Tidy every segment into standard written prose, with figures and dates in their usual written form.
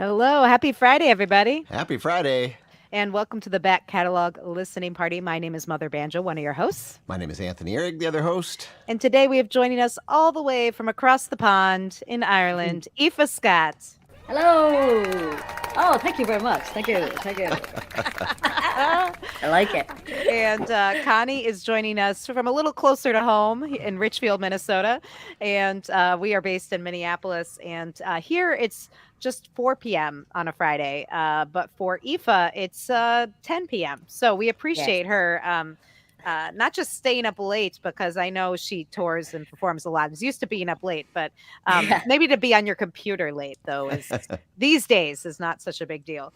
Hello, happy Friday, everybody, Happy Friday. and welcome to the back catalog listening party. My name is Mother Banjo, one of your hosts, My name is Anthony Ihrig, the other host. and today we have joining us all the way from across the pond in Ireland, Aoife Scott. Hello. Oh, thank you very much. Thank you. Thank you. I like it. And Connie is joining us from a little closer to home in Richfield, Minnesota. And we are based in Minneapolis. And here it's just 4 p.m. on a Friday. But for Aoife, it's 10 p.m. So we Yes. appreciate her. Not just staying up late because I know she tours and performs a lot. Is used to being up late, but Yeah. maybe to be on your computer late though is these days is not such a big deal.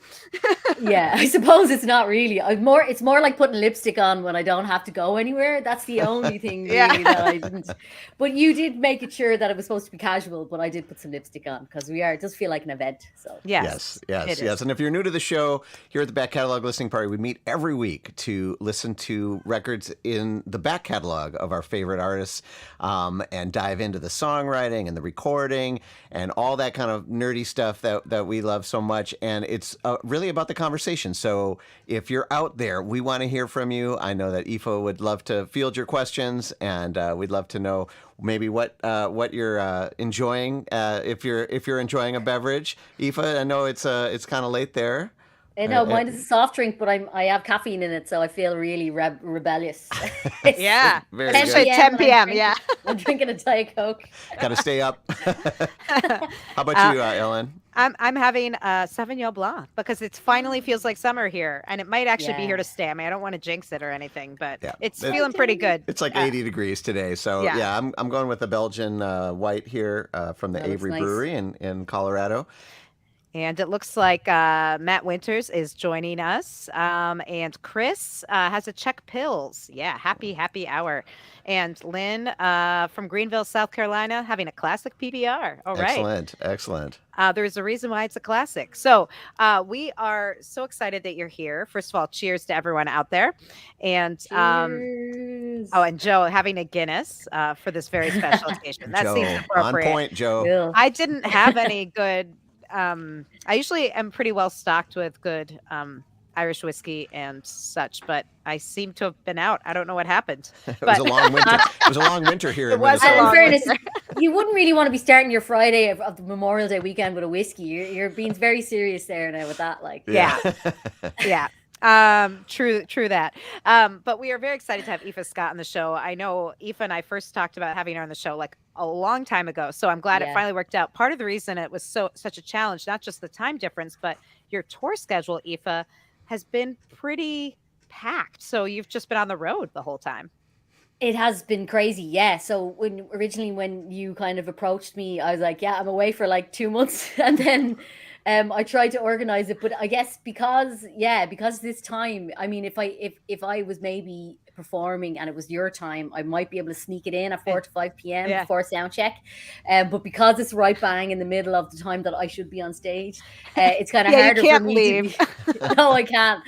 Yeah. I suppose it's not really. It's more like putting lipstick on when I don't have to go anywhere. That's the only thing Yeah. really that I didn't. But you did make it sure that it was supposed to be casual, but I did put some lipstick on because it does feel like an event. So Yes, Yes, yes, it yes. is. And if you're new to the show, here at the Back Catalog Listening Party, we meet every week to listen to records in the back catalog of our favorite artists and dive into the songwriting and the recording and all that kind of nerdy stuff that we love so much. And it's really about the conversation. So if you're out there, we want to hear from you. I know that Aoife would love to field your questions, and we'd love to know maybe what you're enjoying if you're enjoying a beverage. Aoife, I know it's kind of late there. I know Uh, mine is a soft drink, but I have caffeine in it, so I feel really rebellious. It's Yeah, Very 10 good. especially at p.m. 10 and p.m. Yeah. I'm drinking a Diet Coke. Got to stay up. How about uh, you, Ellen? I'm having a Sauvignon Blanc because it finally feels like summer here, and it might actually be here to Yeah. stay. I mean, I don't want to jinx it or anything, but Yeah, it's it, feeling pretty Exciting. good. it's like Uh, 80 degrees today. So yeah. yeah, I'm going with the Belgian white here from the That looks Avery nice. Brewery in Colorado. And it looks like Matt Winters is joining us. And Chris has a Czech Pills. Yeah, happy hour. And Lynn from Greenville, South Carolina, having a classic PBR. All right. Excellent, excellent. There's a reason why it's a classic. So we are so excited that you're here. First of all, cheers to everyone out there. And oh, Cheers. and Joe having a Guinness for this very special occasion. That seems Joe, on appropriate. point, Joe. Cool. I didn't have any good. I usually am pretty well stocked with good Irish whiskey and such, but I seem to have been out. I don't know what happened, It was but a long winter. It was a long winter here it in was a And in Minnesota. long fairness, winter. you wouldn't really want to be starting your Friday of the Memorial Day weekend with a whiskey. You're being very serious there now with that. Like, Yeah, yeah. True that. But we are very excited to have Aoife Scott on the show. I know Aoife and I first talked about having her on the show like a long time ago. So I'm glad it yeah. finally worked out. Part of the reason it was such a challenge, not just the time difference, but your tour schedule, Aoife, has been pretty packed. So you've just been on the road the whole time. It has been crazy, yeah. So when you kind of approached me, I was like, yeah, I'm away for like 2 months, and then I tried to organize it, but I guess because this time, I mean, if I was maybe performing and it was your time, I might be able to sneak it in at Yeah. 4 to 5 p.m. Yeah. before sound check. But because it's right bang in the middle of the time that I should be on stage, it's kind of Yeah, you harder for can't me to leave. be. No, I can't.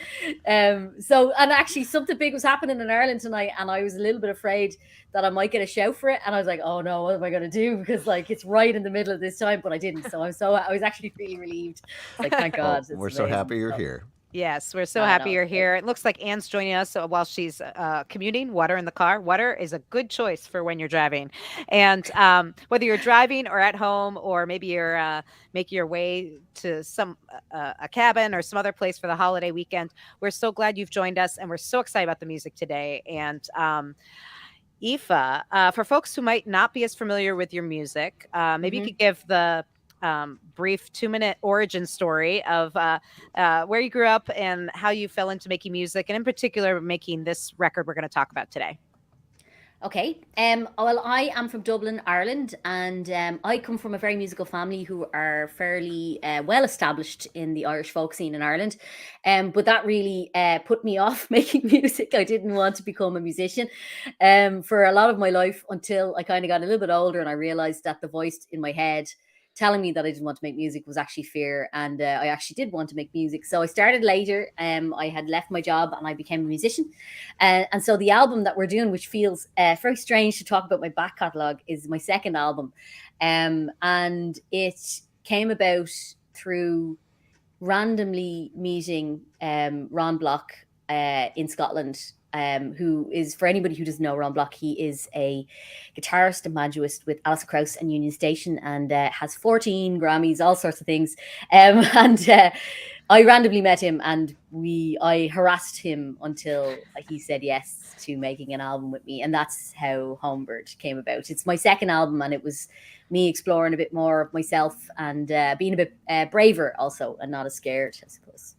So, and actually, something big was happening in Ireland tonight, and I was a little bit afraid that I might get a shout for it. And I was like, oh no, what am I going to do? Because like it's right in the middle of this time, but I didn't. So I was actually really relieved. It's like, thank Well, God, it's we're so amazing. happy you're So, here. Yes, we're so I happy know. you're It's great. here. It looks like Anne's joining us while she's commuting. Water in the car. Water is a good choice for when you're driving, and whether you're driving or at home, or maybe you're making your way to some a cabin or some other place for the holiday weekend. We're so glad you've joined us, and we're so excited about the music today. And Aoife, for folks who might not be as familiar with your music, maybe you Mhm. could give the brief 2-minute origin story of where you grew up and how you fell into making music, and in particular, making this record we're going to talk about today. Okay. Well, I am from Dublin, Ireland, and I come from a very musical family who are fairly well established in the Irish folk scene in Ireland. But that really put me off making music. I didn't want to become a musician for a lot of my life until I kind of got a little bit older and I realized that the voice in my head telling me that I didn't want to make music was actually fear, and I actually did want to make music. So I started later. I had left my job and I became a musician, and so the album that we're doing, which feels very strange to talk about my back catalogue, is my second album, and it came about through randomly meeting Ron Block in Scotland. Who is, for anybody who doesn't know Ron Block, he is a guitarist and banjoist with Alison Krauss and Union Station, and has 14 Grammys, all sorts of things. And I randomly met him, and I harassed him until he said yes to making an album with me, and that's how Homebird came about. It's my second album, and it was me exploring a bit more of myself and being a bit braver also, and not as scared, I suppose.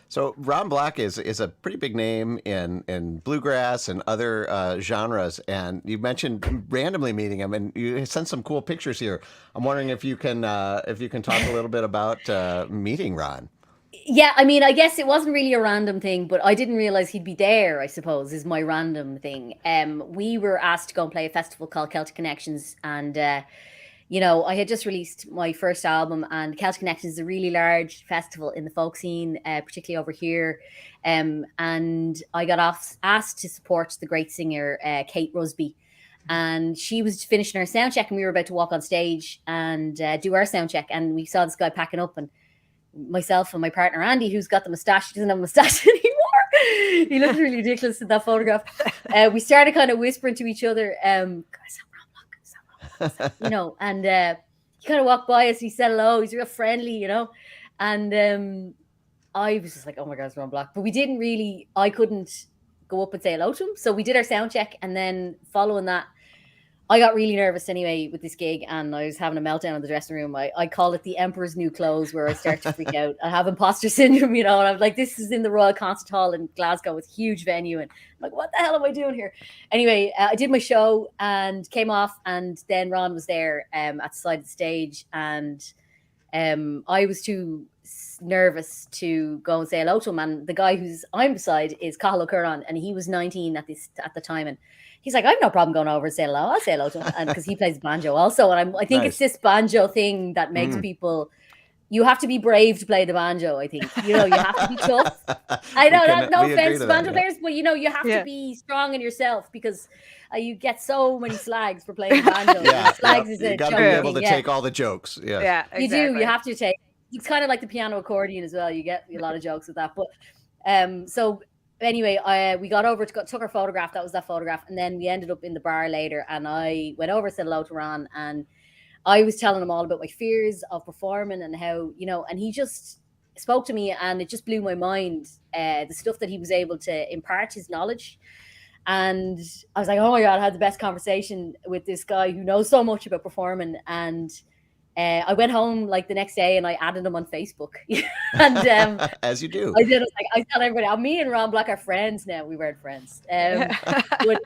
So Ron Black is a pretty big name in bluegrass and other genres, and you mentioned randomly meeting him, and you sent some cool pictures here. I'm wondering if you can talk a little bit about meeting Ron. Yeah, I mean, I guess it wasn't really a random thing, but I didn't realize he'd be there, I suppose, is my random thing. We were asked to go and play a festival called Celtic Connections, and I had just released my first album, and Celtic Connections is a really large festival in the folk scene, particularly over here. And I got asked to support the great singer Kate Rusby. And she was finishing her sound check, and we were about to walk on stage and do our sound check. And we saw this guy packing up, and myself and my partner Andy, who's got the mustache, he doesn't have a mustache anymore. He looks really ridiculous in that photograph. We started kind of whispering to each other, and he kind of walked by us. He said hello. He's real friendly, and I was just like, oh my God, it's Ron Black. But I couldn't go up and say hello to him. So we did our sound check, and then following that, I got really nervous anyway with this gig, and I was having a meltdown in the dressing room. I call it the Emperor's New Clothes, where I start to freak out. I have imposter syndrome, and I'm like, this is in the Royal Concert Hall in Glasgow. It's a huge venue, and I'm like, what the hell am I doing here? Anyway, I did my show and came off, and then Ron was there at the side of the stage, and I was too nervous to go and say hello to him. And the guy who's I'm beside is Cathal O'Curran, and he was 19 at the time, and he's like, I have no problem going over and say hello. I'll say hello to him, and because he plays banjo also, and I think Nice. it's this banjo thing that makes people. You have to be brave to play the banjo. I think you have to be tough. I know that, no offense to banjo players, but you have to be strong in yourself, because you get so many slags for playing banjo. Slags is you a got to joke be able to thing, take all the jokes. Yes. Yeah, exactly. You do. You have to take. It's kind of like the piano accordion as well. You get a lot of jokes with that. But so anyway, we got over took our photograph. That was that photograph, and then we ended up in the bar later. And I went over, said hello to Ron, and I was telling him all about my fears of performing and how and he just spoke to me, and it just blew my mind. The stuff that he was able to impart, his knowledge. And I was like, oh my God, I had the best conversation with this guy who knows so much about performing. And I went home like the next day, and I added him on Facebook. And as you do. I did. I tell everybody, me and Ron Black are friends now. We weren't friends. But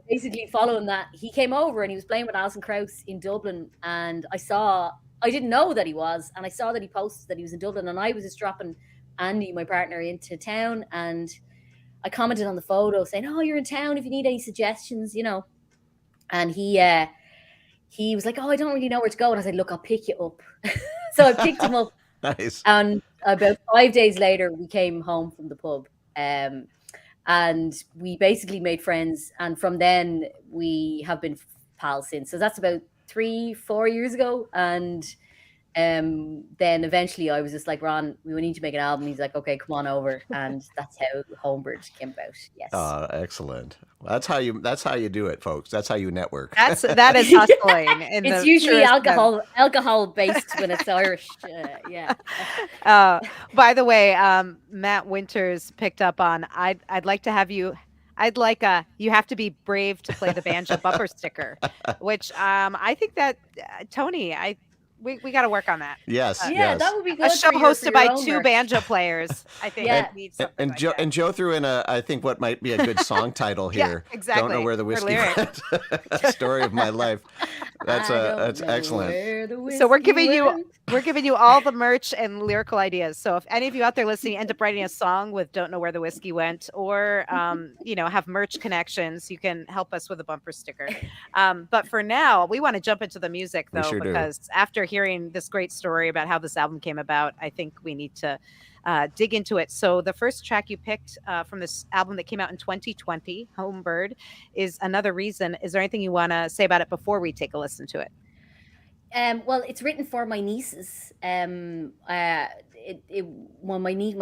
basically, following that, he came over and he was playing with Alison Krauss in Dublin, and I didn't know that he was, and I saw that he posted that he was in Dublin, and I was just dropping Andy, my partner, into town, and I commented on the photo saying, "Oh, you're in town. If you need any suggestions, And he was like, "Oh, I don't really know where to go," and I said, "Look, I'll pick you up." So I picked him up. Nice. And about 5 days later, we came home from the pub, and we basically made friends. And from then, we have been pals since. So that's about 3-4 years ago. And then eventually, I was just like, Ron, we need to make an album. He's like, okay, come on over, and that's how Homebird came about. Yes. Excellent. That's how you do it, folks. That's how you network. That is hustling. It's usually alcohol based when it's Irish. Yeah. By the way, Matt Winters picked up on. I'd like to have you. I'd like you have to be brave to play the banjo bumper sticker, which I think that Tony, we got to work on that. Yes. Yeah, yes. that would be good. A show hosted by two merch. banjo players. I think needs something and like Joe that. and Joe threw in I think what might be a good song title here. Yeah, exactly. Don't know where the whiskey lyric. went. Story of my life. That's excellent. So we're giving you all the merch and lyrical ideas. So if any of you out there listening end up writing a song with "Don't Know Where the Whiskey Went," or have merch connections, you can help us with a bumper sticker. But for now, we want to jump into the music though, because after hearing this great story about how this album came about, I think we need to dig into it. So the first track you picked from this album that came out in 2020, Homebird, is Another Reason. Is there anything you want to say about it before we take a listen to it? Well, it's written for my nieces. When my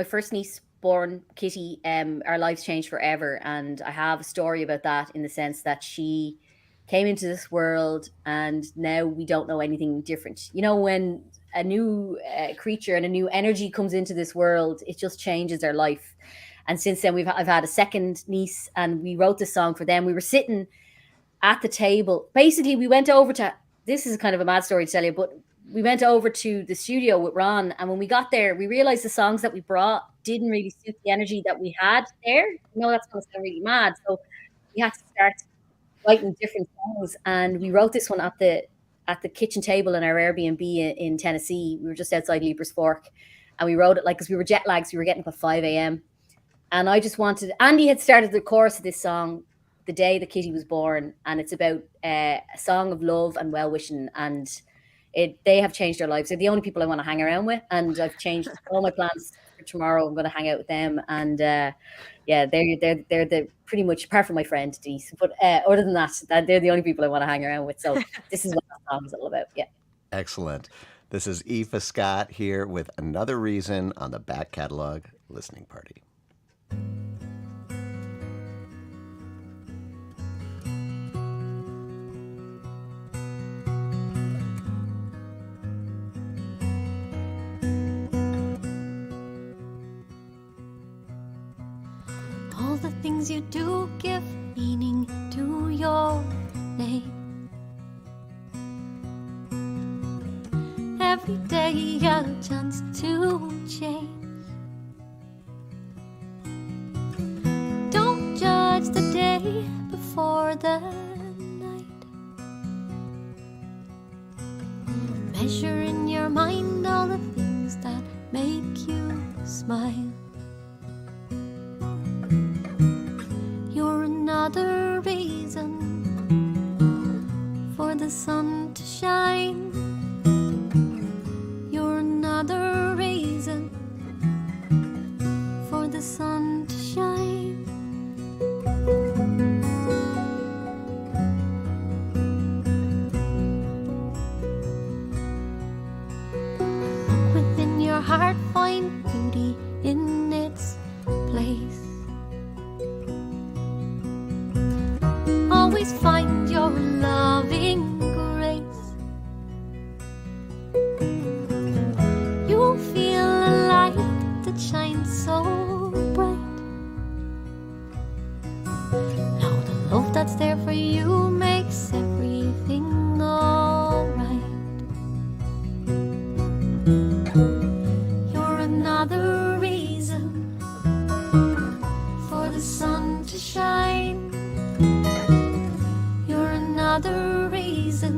first niece born, Kitty, our lives changed forever, and I have a story about that in the sense that she came into this world, and now we don't know anything different. You know, when a new creature and a new energy comes into this world, it just changes their life. And since then, I've had a second niece, and we wrote this song for them. We were sitting at the table. Basically, we went over to, this is kind of a mad story to tell you, but we went over to the studio with Ron, and when we got there, we realized the songs that we brought didn't really suit the energy that we had there. That's going to sound really mad. So we had to start writing different songs, and we wrote this one at the kitchen table in our Airbnb in Tennessee. We were just outside Leaper's Fork, and we wrote it like, because we were jet lagged, so we were getting up at 5 a.m. And I just wanted, Andy had started the chorus of this song the day that Kitty was born, and it's about a song of love and well wishing, and they have changed their lives. They're the only people I want to hang around with, and I've changed all my plans for tomorrow. I'm going to hang out with them, and yeah, they're the pretty much, apart from my friend Denise, but other than that, they're the only people I want to hang around with. So this is what that song is all about. Yeah. Excellent. This is Aoife Scott here with another reason on the Back Catalog Listening Party. All the things you do give meaning to your name. Every day a chance to change. Don't judge the day before the night. Measure in your mind all the things that make you smile. You're another reason for the sun to shine. You're another reason for the sun to shine. Look within your heart, find beauty in its place. Always find your loving grace. You'll feel a light that shines so bright. Now the love that's there for you makes everything alright. You're another reason for the sun to shine. Another reason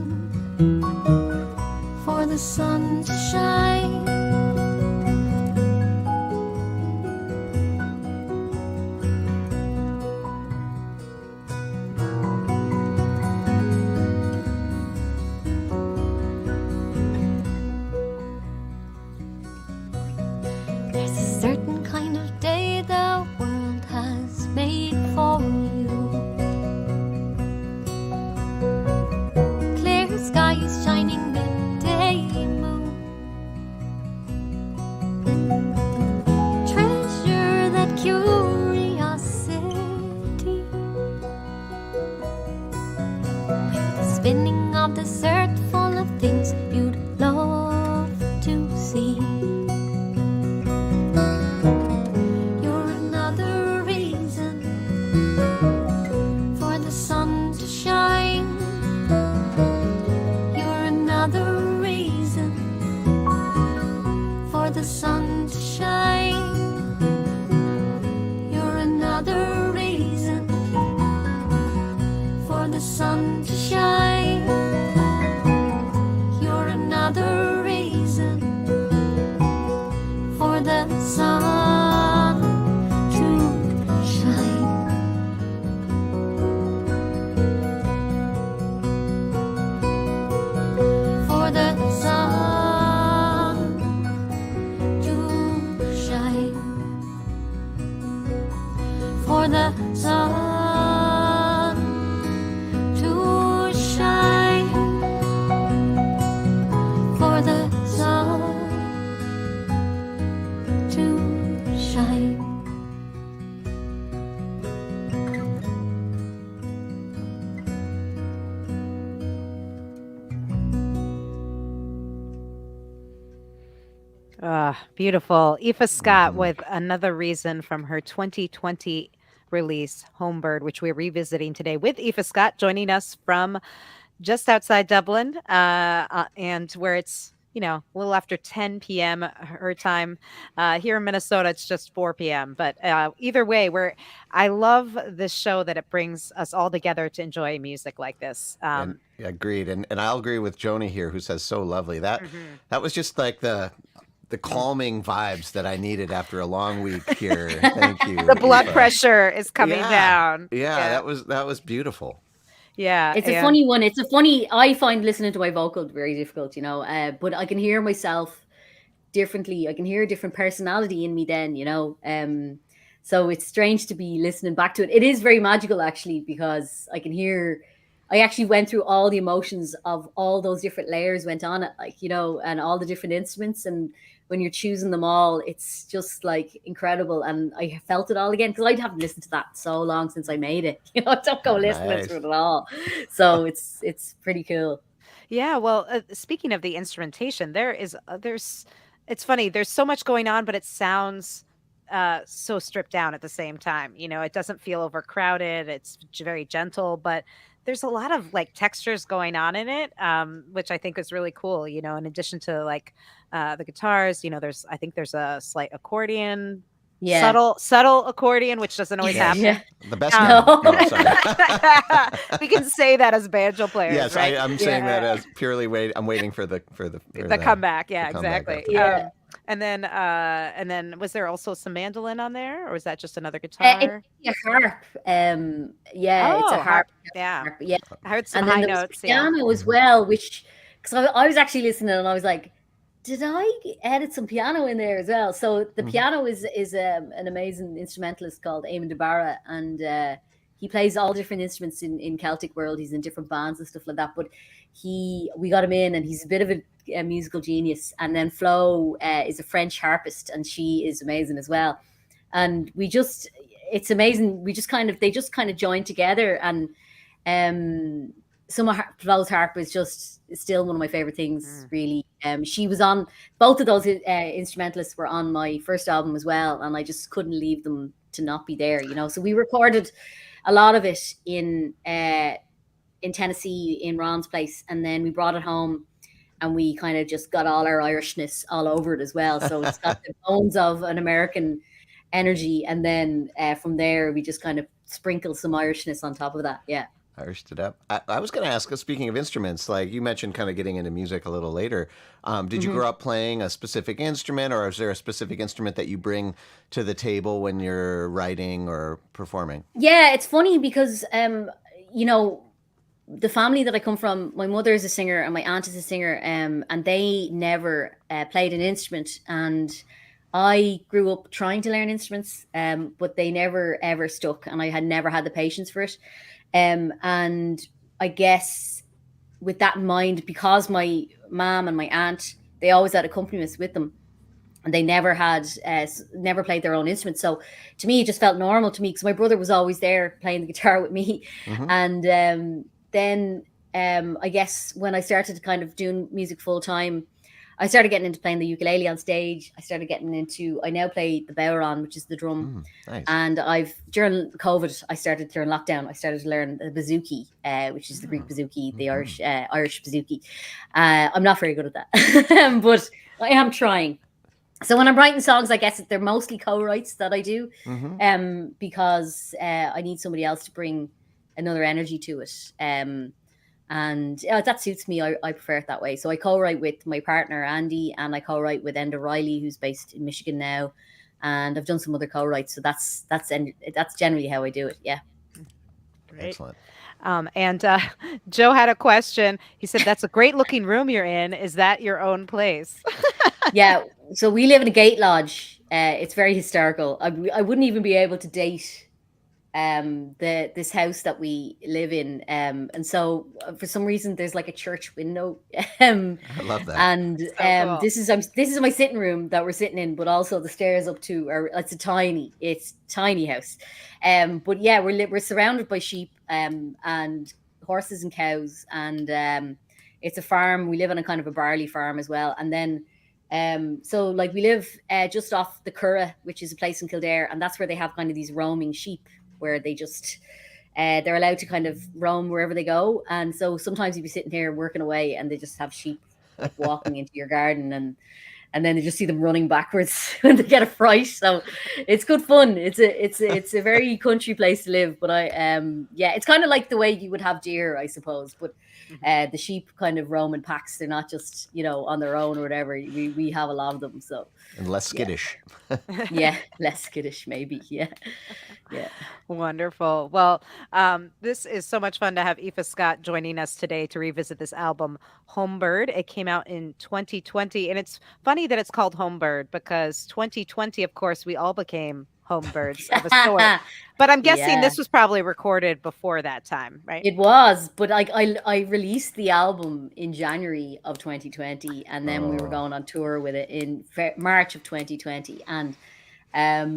for the sun to shine. There's a certain kind of day the world has made for you. Skies shining midday moon. Treasure that curiosity with the spinning of the earth full of things you'd love to see. You're another reason for the sun to shine. Another reason for the sun to shine. You're another reason for the sun to shine. You're another reason for the sun to shine. The sun to Ah, beautiful. Aoife Scott Hmm. with another reason from her 2020 release, Homebird, which we're revisiting today with Aoife Scott joining us from just outside Dublin, and where it's, a little after 10 p.m. her time. Here in Minnesota, it's just 4 p.m. But either way, I love this show that it brings us all together to enjoy music like this. And yeah, agreed. And I'll agree with Joni here, who says so lovely. Mhm. That was just like the calming vibes that I needed after a long week here. Thank The you, blood Aoife. pressure is coming Yeah, down. yeah, Yeah, that was beautiful. yeah, It's a and funny one. It's a funny. I find listening to my vocal very difficult, but I can hear myself differently. I can hear a different personality in me then. So it's strange to be listening back to it. It is very magical actually because I actually went through all the emotions of all those different layers went on it, and all the different instruments. And when you're choosing them all, it's just like incredible. And I felt it all again because I haven't listened to that so long since I made it. Don't go listening to Nice. it at all. So it's pretty cool. yeah. Well, speaking of the instrumentation, it's funny. There's so much going on, but it sounds so stripped down at the same time. It doesn't feel overcrowded. It's very gentle, but there's a lot of like textures going on in it, which I think is really cool. In addition to like the guitars, I think there's a slight accordion, Yeah. subtle accordion, which doesn't always Yes, Yeah. happen. the best Um, kind. No. No, sorry. we can say that as banjo players, Yes, right? I'm saying Yeah. that as purely wait. I'm waiting for The comeback, the yeah, comeback exactly. after that. Yeah. And then was there also some mandolin on there, or was that just another It's guitar? a harp. Yeah, it's a Oh, harp. yeah. Harp. Yeah. I heard some And then high there was notes, yeah. piano as Mhm. well, which because I was actually listening and I was like, did I edit some piano in there as well? So the Mhm. piano is an amazing instrumentalist called Eamon DeBarra, and he plays all different instruments in Celtic world. He's in different bands and stuff like that. But we got him in, and he's a bit of a musical genius. And then Flo is a French harpist, and she is amazing as well. And it's amazing. They just kind of joined together, and um some of Flo's harp is just still one of my favorite things, Mm. really. She was on both of those instrumentalists were on my first album as well, and I just couldn't leave them to not be there. So we recorded a lot of it in Tennessee in Ron's place, and then we brought it home and we kind of just got all our Irishness all over it as well. So it's got the bones of an American energy, and then from there we just kind of sprinkle some Irishness on top of that. Yeah. Irished it up. I was going to ask, speaking of instruments, like you mentioned, kind of getting into music a little later. Did you Mhm. grow up playing a specific instrument, or is there a specific instrument that you bring to the table when you're writing or performing? Yeah, it's funny because you know, the family that I come from, my mother is a singer and my aunt is a singer, and they never played an instrument. And I grew up trying to learn instruments, but they never ever stuck, and I had never had the patience for it. And I guess with that in mind, because my mom and my aunt, they always had accompanimists with them, and they never played their own instrument. So to me, it just felt normal to me because my brother was always there playing the guitar with me. Hmm. And then I guess when I started kind of doing music full time, I started getting into playing the ukulele on stage. I now play the bodhrán, which is the drum. Nice. And during COVID, during lockdown, I started to learn the bouzouki, which is the Greek bouzouki, the Irish bouzouki. I'm not very good at that, but I am trying. So when I'm writing songs, I guess they're mostly co-writes that I do, Hmm. because I need somebody else to bring another energy to it. And that suits me. I prefer it that way. So I co-write with my partner Andy, and I co-write with Enda Riley, who's based in Michigan now. And I've done some other co-writes. So that's generally how I do it. Yeah. Great. Excellent. And Joe had a question. He said, "That's a great looking room you're in. Is that your own place?" Yeah. So we live in a gate lodge. It's very historical. I wouldn't even be able to date this house that we live in, and so for some reason there's like a church window, I love that. and So cool. this is my sitting room that we're sitting in, but also the stairs up to are it's tiny house, but yeah, we're surrounded by sheep, and horses and cows, and it's a farm. We live on a kind of a barley farm as well, and then So like we live just off the Curragh, which is a place in Kildare, and that's where they have kind of these roaming sheep where they just they're allowed to kind of roam wherever they go. And so sometimes you'd be sitting here working away and they just have sheep like walking into your garden, and then you just see them running backwards when they get a fright. So it's good fun. It's a very country place to live. But yeah, it's kind of like the way you would have deer, I suppose. But the sheep kind of roam in packs. They're not just on their own or whatever. We have a lot of them. So And less yeah, skittish. yeah, less skittish maybe. Yeah, yeah. Wonderful. Well, this is so much fun to have Aoife Scott joining us today to revisit this album, Homebird. It came out in 2020. And it's funny that it's called Homebird because 2020, of course, we all became homebirds of a sort. But I'm guessing Yeah. this was probably recorded before that time, right? It was, but like I released the album in January of 2020, and then we were Oh, going on tour with it in March of 2020, and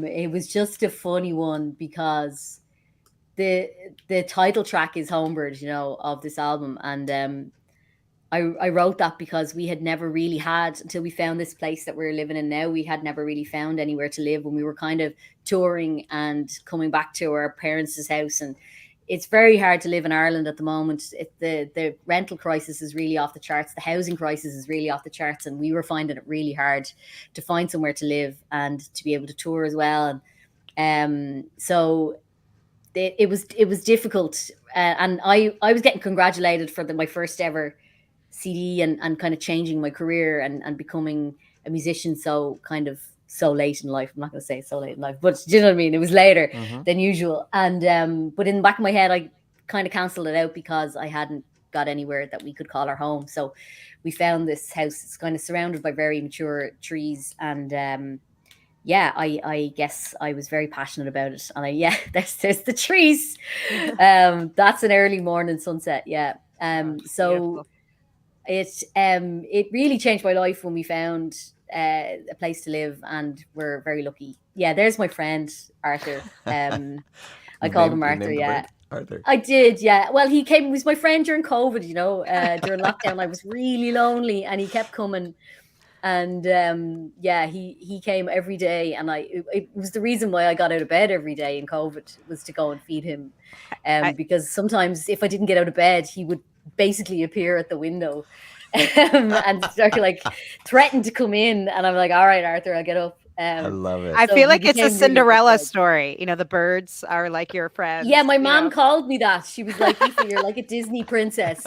it was just a funny one because the title track is Homebird, of this album, and I wrote that because we had never really had, until we found this place that we're living in now, we had never really found anywhere to live when we were kind of touring and coming back to our parents' house. And it's very hard to live in Ireland at the moment. The rental crisis is really off the charts. The housing crisis is really off the charts. And we were finding it really hard to find somewhere to live and to be able to tour as well. And so it was difficult. And I was getting congratulated for my first ever CD and kind of changing my career and becoming a musician so late in life. I'm not going to say so late in life, but do you know what I mean? It was later than usual. And but in the back of my head, I kind of cancelled it out because I hadn't got anywhere that we could call our home. So we found this house. It's kind of surrounded by very mature trees, and yeah, I guess I was very passionate about it. And yeah, there's the trees. That's an early morning sunset. Yeah. Oh, So beautiful. it really changed my life when we found a place to live, and we're very lucky. Yeah, there's my friend Arthur. I called him you Arthur. named the Yeah, bird Arthur. I did. Yeah. Well, he was my friend during COVID. During lockdown, I was really lonely, and he kept coming. And yeah, he came every day, and it was the reason why I got out of bed every day in COVID, was to go and feed him. I, Because sometimes if I didn't get out of bed, he would basically appear at the window and start to like threaten to come in, and I'm like, all right, Arthur, I'll get up. I love it. I So feel we like it's a became really good Cinderella friends. story. The birds are like your Yeah, friends, my mom called me that. She was like, Aoife, you're like a Disney princess.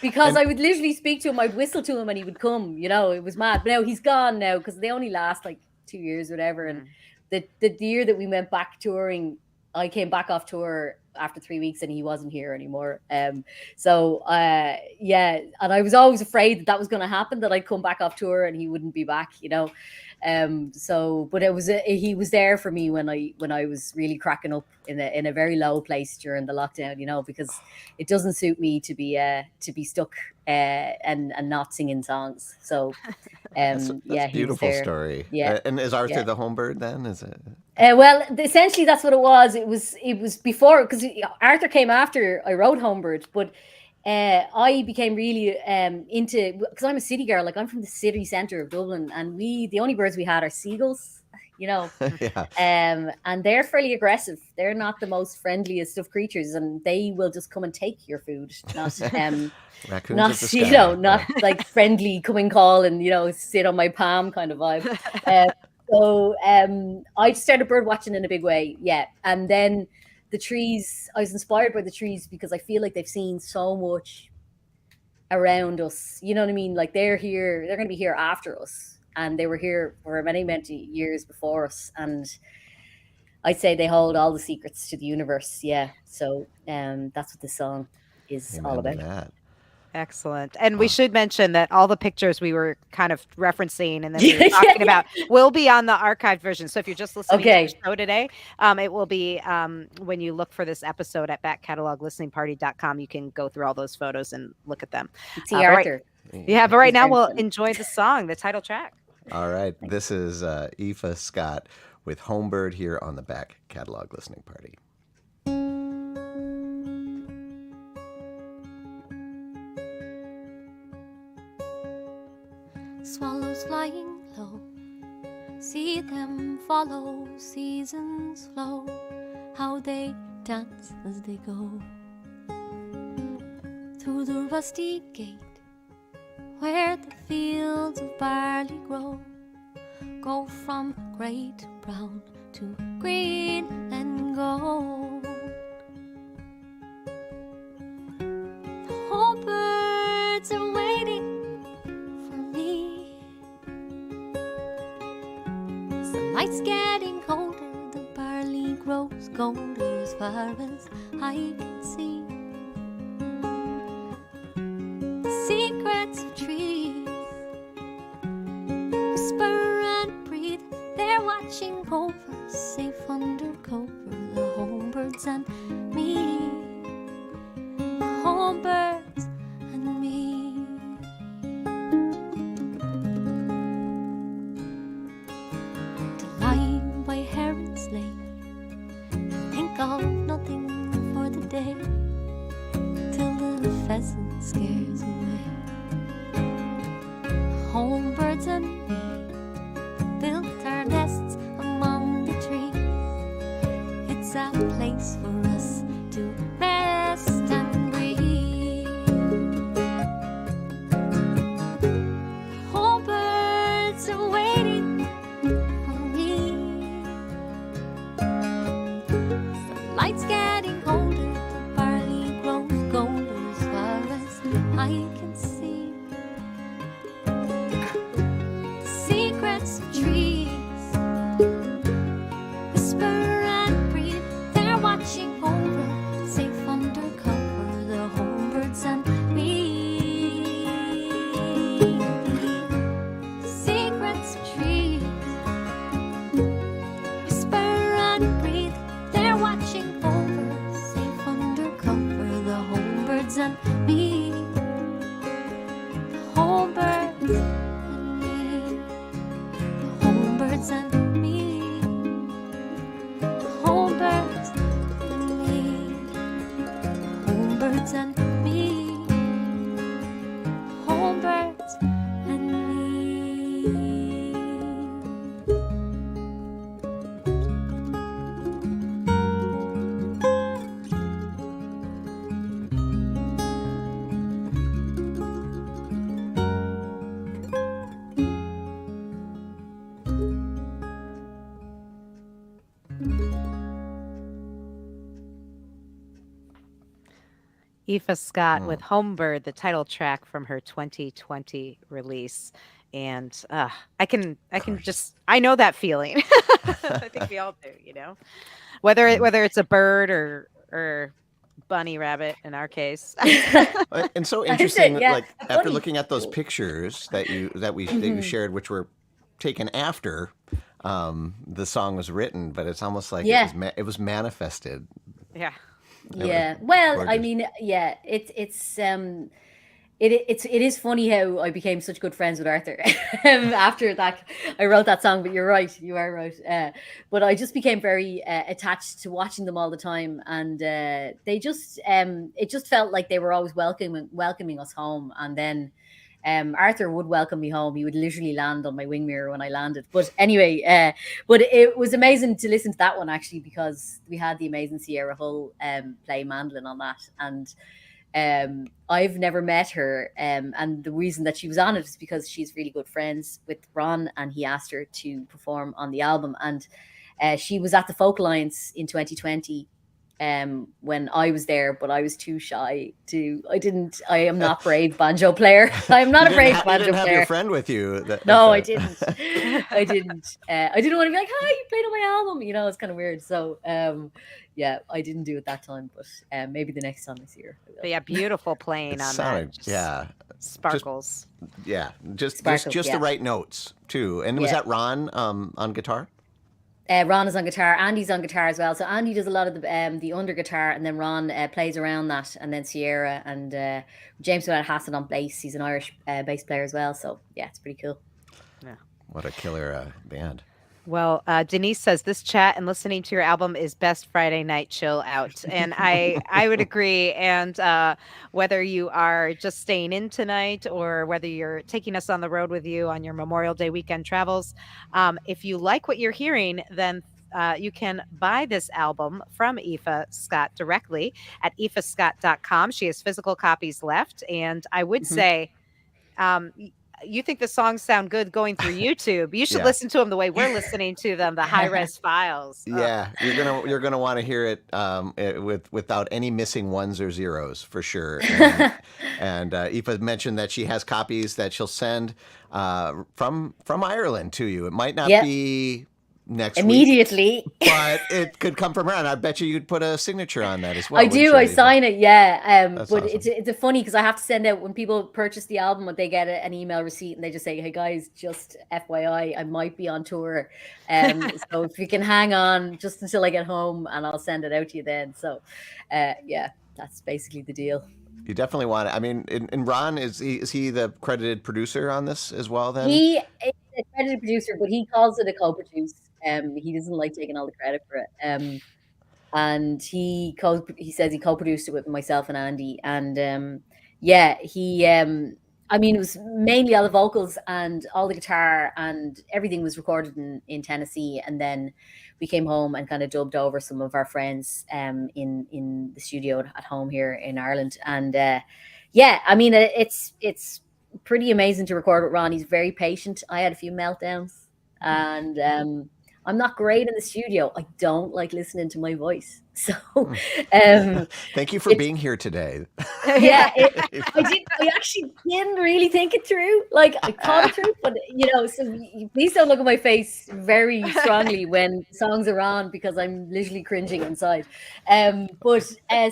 Because And I would literally speak to him, I'd whistle to him and he would come. It was mad. But now he's gone now because they only last like 2 years or whatever. And Mm. the year that we went back touring, I came back off tour after 3 weeks and he wasn't here anymore. So yeah, and I was always afraid that was going to happen, that I'd come back off tour and he wouldn't be back. So but he was there for me when I was really cracking up in a very low place during the lockdown, because it doesn't suit me to be stuck and not singing songs. So that's yeah, a he was beautiful there. story. Yeah. And is Arthur Yeah. the homebird then? Is it? Well, essentially that's what it was. It was before, because Arthur came after I wrote Homebird, but I became really into, because I'm a city girl. Like, I'm from the city centre of Dublin, and the only birds we had are seagulls. Yeah. And they're fairly aggressive. They're not the most friendliest of creatures, and they will just come and take your food. Not Raccoons not of the sky. not Yeah. like friendly come and call and sit on my palm kind of vibe. So I started bird watching in a big way. Yeah. And then the trees, I was inspired by the trees because I feel like they've seen so much around us. You know what I mean? Like, they're going to be here after us, and they were here for many, many years before us. And I'd say they hold all the secrets to the universe. Yeah. So that's what this song is all Amen to about. that. Excellent. And we Wow. should mention that all the pictures we were kind of referencing and then we were Yeah, talking yeah. about will be on the archived version. So if you're just listening to the Okay. show today, it will be when you look for this episode at backcatalog.listeningparty.com, you can go through all those photos and look at them. See But right, Arthur. yeah, but right He's now very we'll funny. enjoy the song, the title track. All right. This is Aoife Scott with Homebird here on the Back Catalog Listening Party. Swallow shadows flying low. See them follow seasons flow, how they dance as they go. Through the rusty gate, where the fields of barley grow, go from grey to brown to green and gold. The whole birds are waiting for me. As the night's getting colder, the barley grows golder as far as I can see. The secrets of trees whisper and breathe. They're watching over, safe under cover, the home birds and me. The home birds and me. To lie by Heron's Lane, think of nothing for the day, till the pheasant scares away. The home birds and me built our nests among the trees. It's a place for us to rest and breathe. The whole birds are waiting for me. As the light's getting older, the barley grows golder as far as I can see. The secrets of trees whisper and breathe. They're watching over, safe under cover, the home birds and me. The secrets of trees whisper and breathe. They're watching over, safe under cover, the home birds and me. The home birds and me. The home birds and me. The home birds and me. The home birds and me. The home birds and me. Aoife Scott with Homebird, the title track from her 2020 release. And I can just I know that feeling. I think we all do, you know. Whether it's a bird or bunny rabbit in our case. And so I interesting, said, yeah, like after funny. looking at those pictures that you shared, which were taken after the song was written, but it's almost like Yeah. it was manifested. Yeah. Yeah. Well, I gorgeous. mean, yeah, it is funny how I became such good friends with Arthur after that. I wrote that song, but you're right, you are right. But I just became very attached to watching them all the time, and they just it just felt like they were always welcoming us home. And then Arthur would welcome me home. He would literally land on my wing mirror when I landed. But anyway, but it was amazing to listen to that one actually, because we had the amazing Sierra Hull play mandolin on that, and I've never met her, and the reason that she was on it is because she's really good friends with Ron, and he asked her to perform on the album, and she was at the Folk Alliance in 2020 when I was there, but I was too shy to. I am not brave banjo player. I'm not a brave You banjo didn't have player. your friend with you. No, I didn't. I didn't. I didn't want to be like, "Hi, you played on my album." You know, it's kind of weird. So, yeah, I didn't do it that time. But maybe the next time I see her, I will. But yeah, beautiful playing It on sounded, that. Just yeah, sparkles. just Sparkles, the yeah. right notes too. And was Yeah. that Ron on guitar? Ron is on guitar. Andy's on guitar as well. So Andy does a lot of the under guitar, and then Ron plays around that, and then Sierra and James Hassan on bass. He's an Irish bass player as well. So yeah, it's pretty cool. Yeah. What a killer band. Well, Denise says this chat and listening to your album is best Friday night chill out, and I would agree. And whether you are just staying in tonight or whether you're taking us on the road with you on your Memorial Day weekend travels, if you like what you're hearing, then you can buy this album from Aoife Scott directly at aoifescott.com. She has physical copies left, and I would Mhm. say you think the songs sound good going through YouTube. You should Yeah. listen to them the way we're listening to them, the high res files. Ugh. Yeah, you're gonna want to hear it, without any missing ones or zeros for sure. And Aoife mentioned that she has copies that she'll send from Ireland to you. It might not Yep, be next week, immediately. but it could come from around. I bet you'd put a signature on that as I well, wouldn't do. you, I Aoife? sign it. Yeah. That's But awesome. it's a funny because I have to send out when people purchase the album, they get an email receipt and they just say, "Hey guys, just FYI, I might be on tour. So if you can hang on just until I get home, and I'll send it out to you then." So, yeah, that's basically the deal. You definitely want it. I mean, and Ron, is he the credited producer on this as well? Then. He is a credited producer, but he calls it a co-produce. He doesn't like taking all the credit for it. And he says he co-produced it with myself and Andy, and yeah, he I mean, it was mainly all the vocals and all the guitar and everything was recorded in Tennessee, and then we came home and kind of dubbed over some of our friends in the studio at home here in Ireland. And yeah, I mean, it's pretty amazing to record with Ron. He's very patient. I had a few meltdowns, and I'm not great in the studio. I don't like listening to my voice. So Thank you for it's being here today. yeah, Aoife. I actually didn't really think it through. Like I thought it through, but so please don't look at my face very strongly when songs are on because I'm literally cringing inside. But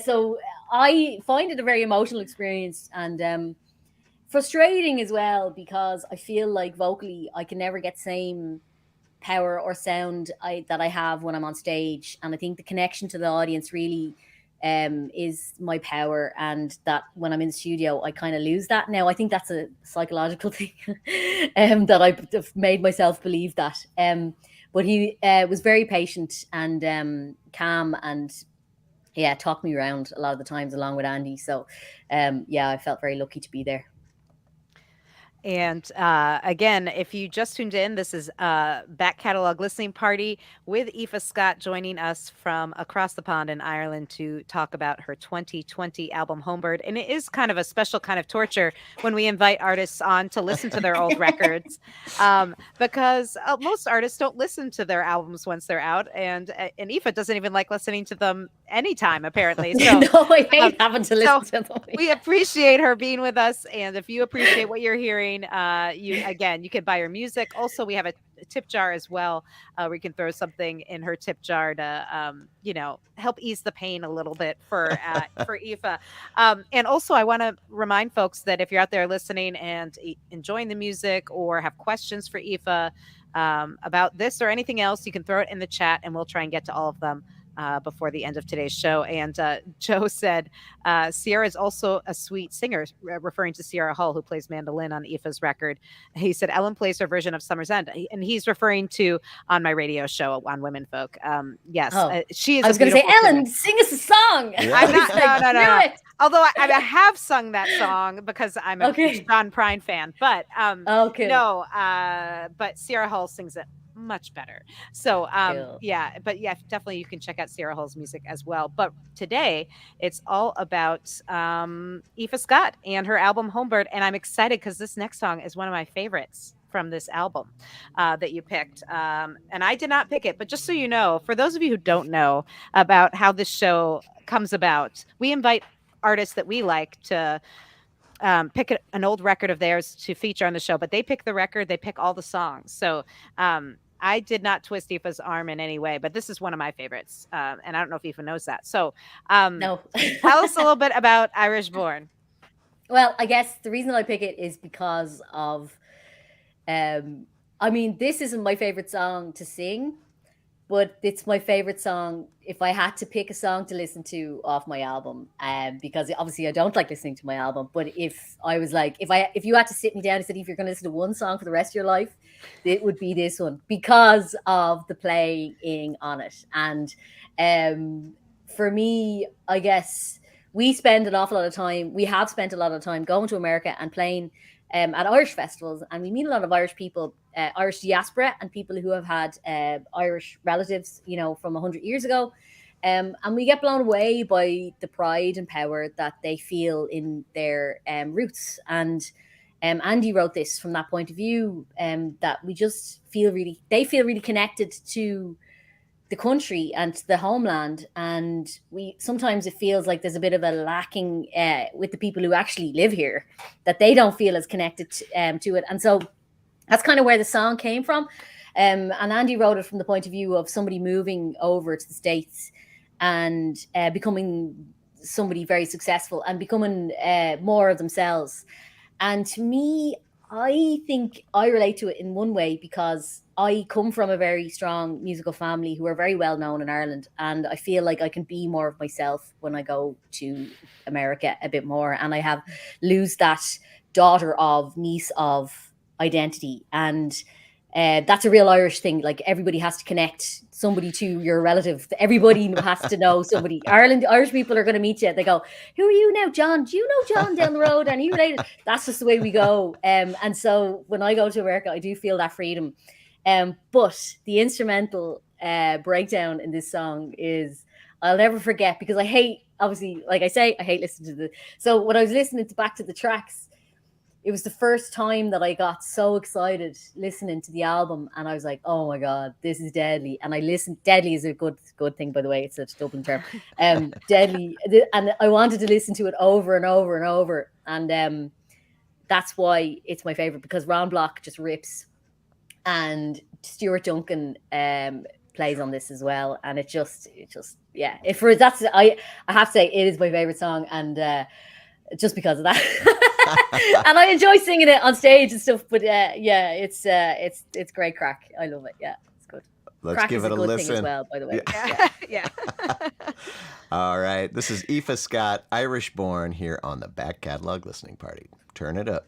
so I find it a very emotional experience, and frustrating as well, because I feel like vocally I can never get same power or sound that I have when I'm on stage. And I think the connection to the audience really is my power. And that when I'm in the studio, I kind of lose that. Now, I think that's a psychological thing that I've made myself believe that. But he was very patient and calm, and yeah, talked me around a lot of the times along with Andy. So yeah, I felt very lucky to be there. And again, if you just tuned in, this is Back Catalog Listening Party with Aoife Scott joining us from across the pond in Ireland to talk about her 2020 album Homebird. And it is kind of a special kind of torture when we invite artists on to listen to their old records, because most artists don't listen to their albums once they're out. And Aoife doesn't even like listening to them anytime, apparently. So No, I um, hate having to so listen to them. we appreciate her being with us, and if you appreciate what you're hearing, you can buy her music. Also, we have a tip jar as well. We can throw something in her tip jar to, help ease the pain a little bit for Aoife. And also, I want to remind folks that if you're out there listening and enjoying the music or have questions for Aoife about this or anything else, you can throw it in the chat, and we'll try and get to all of them before the end of today's show. And Joe said Sierra is also a sweet singer, referring to Sierra Hull, who plays mandolin on Aoife's record. He said Ellen plays her version of Summer's End, and he's referring to on my radio show on Women Folk. Yes, Oh, she is I a was going to say, beautiful singer. Ellen, sing us a song. Yeah. I'm I was not. like, No, no, no, do no. it. Although I have sung that song because I'm a Okay. John Prine fan, but Oh, cool. no, but Sierra Hull sings it much better. So Cool. yeah, but yeah, definitely you can check out Sierra Hull's music as well. But today it's all about Aoife Scott and her album Homebird, and I'm excited because this next song is one of my favorites from this album that you picked. And I did not pick it, but just so you know, for those of you who don't know about how this show comes about, we invite artists that we like to pick an old record of theirs to feature on the show, but they pick the record, they pick all the songs. So I did not twist Aoife's arm in any way, but this is one of my favorites. And I don't know if Aoife knows that. So No. tell us a little bit about Irish Born. Well, I guess the reason I pick it is because of, I mean, this isn't my favorite song to sing, but it's my favorite song. If I had to pick a song to listen to off my album, because obviously I don't like listening to my album, but if I was like, if you had to sit me down and said, if you're going to listen to one song for the rest of your life, it would be this one because of the playing on it. And for me, I guess we spend an awful lot of time. We have spent a lot of time going to America and playing at Irish festivals, and we meet a lot of Irish people, Irish diaspora, and people who have had Irish relatives, from 100 years ago. And we get blown away by the pride and power that they feel in their roots. And Andy wrote this from that point of view, that we just they feel really connected to the country and to the homeland, and sometimes it feels like there's a bit of a lacking with the people who actually live here, that they don't feel as connected to it. And so that's kind of where the song came from. And Andy wrote it from the point of view of somebody moving over to the States and becoming somebody very successful and becoming more of themselves. And to me, I think I relate to it in one way because I come from a very strong musical family who are very well known in Ireland. And I feel like I can be more of myself when I go to America a bit more. And I lose that daughter of, niece of identity. And that's a real Irish thing. Like, everybody has to connect somebody to your relative. Everybody has to know somebody. Irish people are going to meet you. They go, "Who are you now, John? Do you know John down the road? And you related?" That's just the way we go. And so when I go to America, I do feel that freedom. But the instrumental breakdown in this song is, I'll never forget, because I hate, obviously, like I say, I hate listening to so when I was listening back to the tracks, it was the first time that I got so excited listening to the album, and I was like, "Oh my God, this is deadly!" And I listened. Deadly is a good thing, by the way. It's a Dublin term. Deadly, and I wanted to listen to it over and over and over, and that's why it's my favorite, because Ron Block just rips, and Stuart Duncan plays on this as well, and it just yeah. I have to say it is my favorite song, and just because of that. And I enjoy singing it on stage and stuff, but yeah, it's great crack. I love it. Yeah, it's good. Let's crack give is it a good listen thing as well, by the way. Yeah. All right. This is Aoife Scott, Irish born, here on the Back Catalog Listening Party. Turn it up.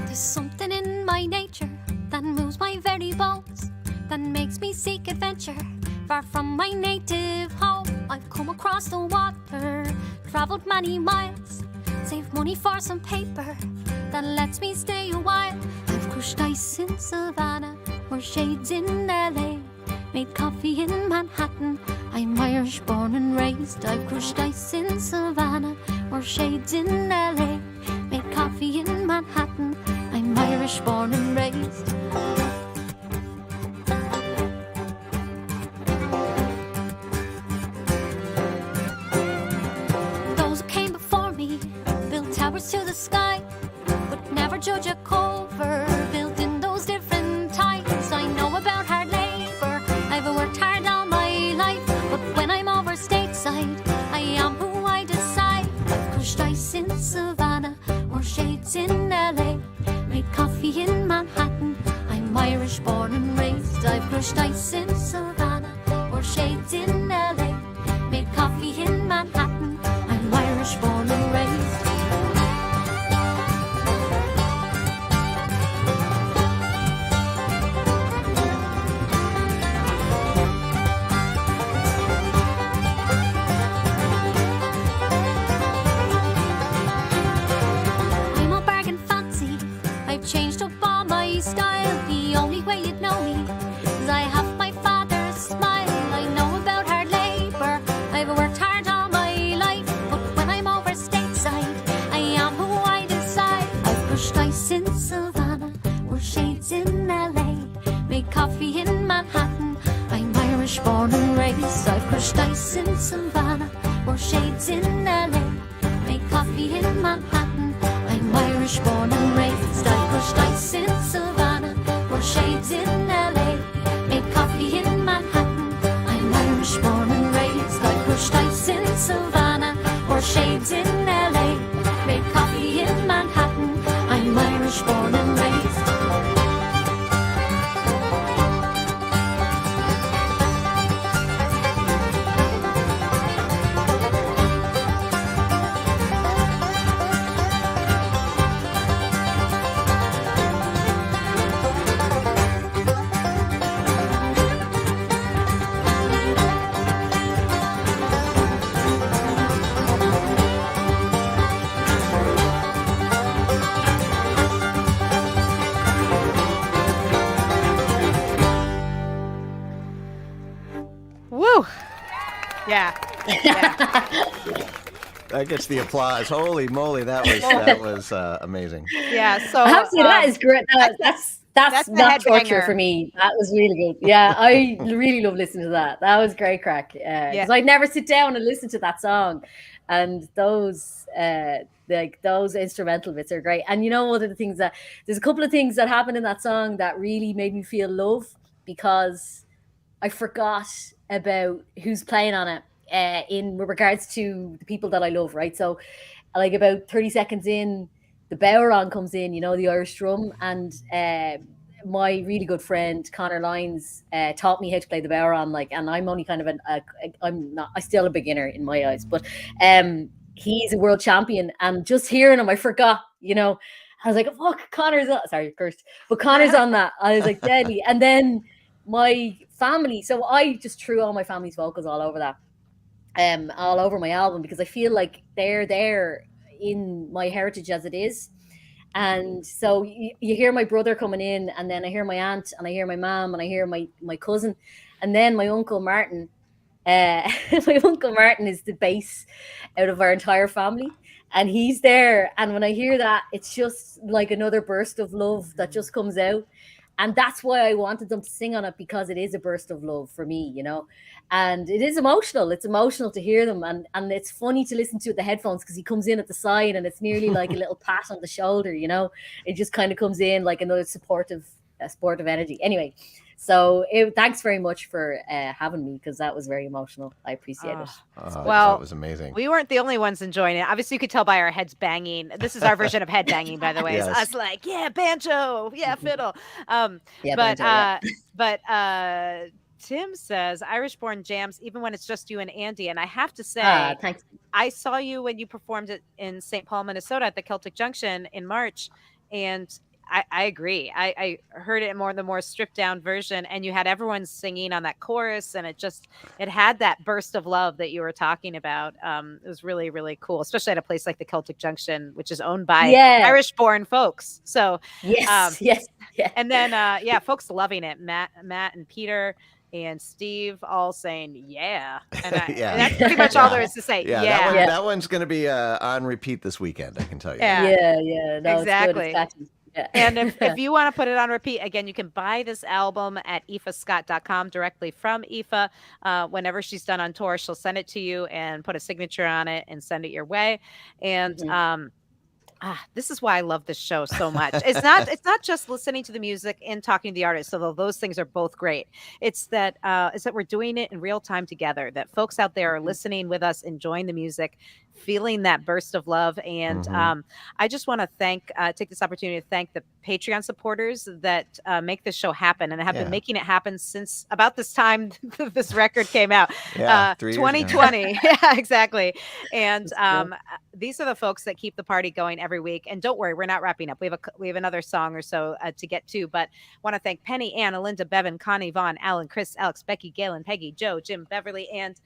There's something in my nature that moves my very bones, that makes me seek adventure far from my native home. I've come across the water, traveled many miles, saved money for some paper that lets me stay a while. I've crushed ice in Savannah, or shades in LA, made coffee in Manhattan. I'm Irish born and raised. I've crushed ice in Savannah, or shades in LA, made coffee in Manhattan. I'm Irish born and raised. Those who came before me built towers to the sky, but never judge a cover built in those different times. I know about hard labor, I've worked hard all my life, but when I'm over stateside, I am who I decide. I've crushed ice in Savannah, or shades in LA, made coffee in Manhattan. I'm Irish born and raised. I've crushed ice in Savannah, or shades in LA, made coffee in Manhattan. I'm Irish born and raised. I'm a bargain fancy, I've changed up all my style. The only way you'd know me is I have my father's smile. I know about hard labor, I've worked hard all my life, but when I'm over stateside, I am who I decide. I've crushed ice in Savannah, or shades in LA, made coffee in Manhattan. I'm Irish born and raised. I've crushed ice in Savannah, or shades in LA, made coffee in Manhattan. I'm Irish born and raised. I crushed ice in Savannah, or shades in LA, made coffee in Manhattan. I'm Irish born and raised. I crushed ice in Savannah, or shades in LA, made coffee in Yeah. Yeah. That gets the applause. Holy moly, that was amazing. Yeah. So I have to say that is great. That's the not torture headbanger. for me. That was really good. Yeah, I really love listening to that. That was great crack. Yeah. Because I'd never sit down and listen to that song, and those those instrumental bits are great. And you know, one of the things that there's a couple of things that happened in that song that really made me feel love because I forgot about who's playing on it in regards to the people that I love, right? So, like about 30 seconds in, the bowron comes in, you know, the Irish drum, and my really good friend Connor Lyons taught me how to play the bowron. Like, and I'm only kind of I'm still a beginner in my eyes, but he's a world champion, and just hearing him, I forgot, you know. I was like, fuck, Connor's on. Sorry, cursed, but Connor's on that. I was like, deadly. And then my family, so I just threw all my family's vocals all over that, all over my album because I feel like they're there in my heritage as it is. And so you hear my brother coming in, and then I hear my aunt, and I hear my mom, and I hear my cousin, and then my uncle Martin. My uncle Martin is the base out of our entire family, and he's there. And when I hear that, it's just like another burst of love that just comes out. And that's why I wanted them to sing on it, because it is a burst of love for me, you know. And it is emotional. It's emotional to hear them, and it's funny to listen to with the headphones because he comes in at the side, and it's nearly like a little pat on the shoulder, you know. It just kind of comes in like another supportive energy. Anyway, so thanks very much for having me, because that was very emotional. I appreciate it. Well, that was amazing. We weren't the only ones enjoying it. Obviously, you could tell by our heads banging. This is our version of head banging, by the way. It's Yes. us like, yeah, banjo, yeah, fiddle. Yeah, but banjo, yeah. but Tim says Irish born jams, even when it's just you and Andy. And I have to say, Thanks. I saw you when you performed it in St. Paul, Minnesota at the Celtic Junction in March, and I agree. I heard it more the more stripped down version, and you had everyone singing on that chorus, and it had that burst of love that you were talking about. It was really, really cool, especially at a place like the Celtic Junction, which is owned by Irish born folks. So yes. And then folks loving it. Matt and Peter and Steve all saying yeah, and that's pretty much all there is to say. Yeah, that one's going to be on repeat this weekend, I can tell you. Yeah. No, exactly. It's good. It's catchy. Yeah. And if you want to put it on repeat, again, you can buy this album at aoifescott.com directly from Aoife. Whenever she's done on tour, she'll send it to you and put a signature on it and send it your way. And this is why I love this show so much. It's not just listening to the music and talking to the artist, although those things are both great. It's that we're doing it in real time together, that folks out there are listening with us, enjoying the music, feeling that burst of love. And I just want to take this opportunity to thank the Patreon supporters that make this show happen and have been making it happen since about this time this record came out. 2020. Yeah, exactly. And these are the folks that keep the party going every week. And don't worry, we're not wrapping up. We have another song or so to get to, but want to thank Penny, Ann, Alinda, Bevan, Connie, Vaughn, Alan, Chris, Alex, Becky, Galen, Peggy, Joe, Jim, Beverly, and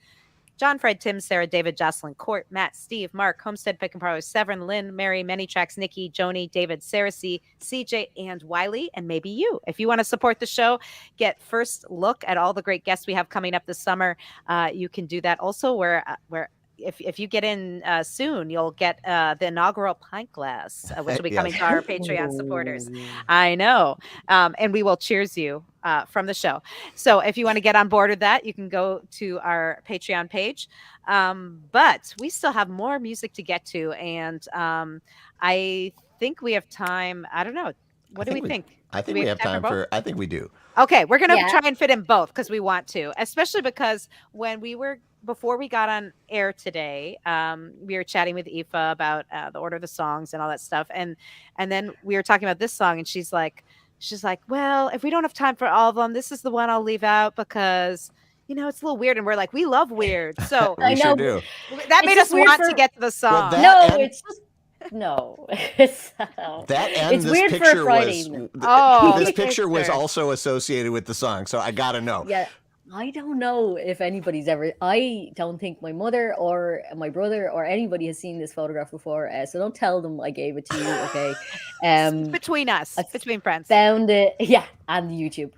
John, Fred, Tim, Sarah, David, Jocelyn, Court, Matt, Steve, Mark, Homestead, Pick and Prowler, Severin, Lynn, Mary, Many Tracks, Nikki, Joni, David, Sarah C, CJ, and Wiley, and maybe you. If you want to support the show, get first look at all the great guests we have coming up this summer. You can do that also where if you get in soon, you'll get the inaugural pint glass, which will be coming to our Patreon supporters. I know. And we will cheers you from the show. So if you want to get on board with that, you can go to our Patreon page. But we still have more music to get to. And I think we have time. I don't know. What do we think? I think we have time for I think we do. Okay, we're going to try and fit in both because we want to, especially because before we got on air today, we were chatting with Aoife about the order of the songs and all that stuff. And then we were talking about this song, and she's like, well, if we don't have time for all of them, this is the one I'll leave out because, it's a little weird. And we're like, we love weird. So we sure do. That made us want to get to the song. Well, it's just... No, it's this weird picture for a Friday. This picture was also associated with the song, so I gotta know. Yeah, I don't know if anybody's ever. I don't think my mother or my brother or anybody has seen this photograph before. So don't tell them I gave it to you. Okay. Between us, between friends. Found it. Yeah, and YouTube.